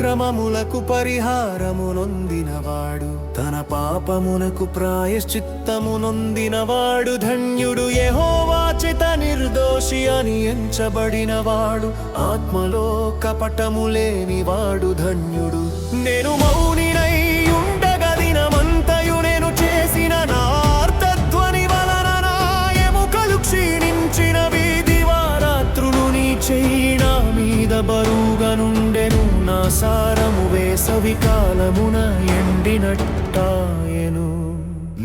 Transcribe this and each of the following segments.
అతిక్రమములకు పరిహారమునొందినవాడు, తన పాపమునకు ప్రాయశ్చిత్తమునొందినవాడు ధన్యుడు. యెహోవా చేత నిర్దోషి అని ఎంచబడినవాడు, ఆత్మలో కపటము లేనివాడు ధన్యుడు. నేను మౌనినై ఉండగా దినమంతయు నేను చేసిన నా ఆర్తధ్వని వలన నా ఎముకలు క్షీణించినవి. దివారాత్రులు నీ చెయ్యి నా మీద బరువుగా నుండెను, నా సారము వేసవి కాలమున ఎండినట్టాయెను.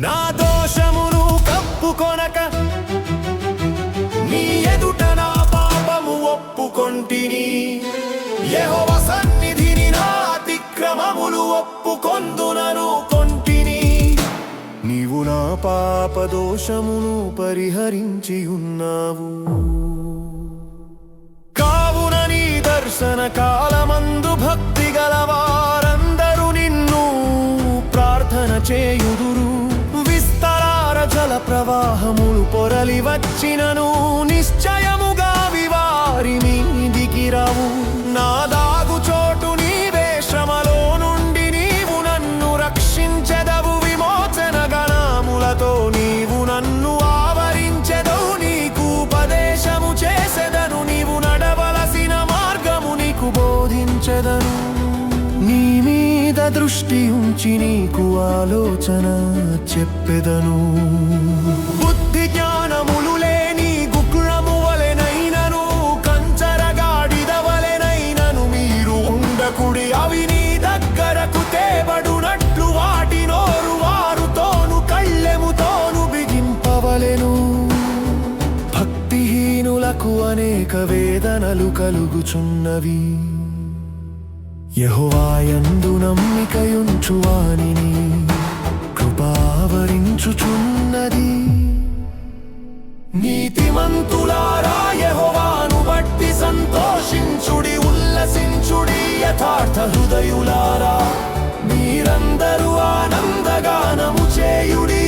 నా దోషమును కప్పుకొనక నీ ఎదుట నా పాపము ఒప్పుకొంటిని. యెహోవా సన్నిధిని నా అతిక్రమములు ఒప్పుకొందునను కొంటిని. నీవు నా పాప దోషమును పరిహరించి ఉన్నావు. కావున నీ దర్శన కాలమందు భక్తి గలవారందరూ నిన్ను ప్రార్థన చేయుదురు. విస్తార జల ప్రవాహములు పొరలి వచ్చినను నిశ్చయముగా వివారి మీదికి రావు. నా దాగు చోటు నీవే, శ్రమలో నుండి నీవు నన్ను రక్షించెదవు. విమోచన గణములతో నీవు నన్ను ఆవరించెదవు. నీకు ఉపదేశము చేసెదను, నీవు నడవలసిన మార్గము నీకు బోధించెదను. నీ మీద దృష్టి ఉంచి నీకు ఆలోచన చెప్పెదను. బుద్ధి జ్ఞానములు లేని గుగ్గురము వలెనైనను, కంచరగాడిద వలెనైనను మీరు ఉండకుడి. అవి నీ దగ్గరకు తేబడునట్లు వాటి నోరు వారుతోను కళ్ళెముతోను బిగింపవలెను. భక్తిహీనులకు అనేక వేదనలు కలుగుచున్నవి, యెహోవాయందు నమ్మికయుంచు వానిని కృపావరించుచున్నది. నీతిమంతులారా యెహోవాను బట్టి సంతోషించుడి, ఉల్లసించుడి. యథార్థ హృదయులారా మీరందరూ ఆనందగానము చేయుడి.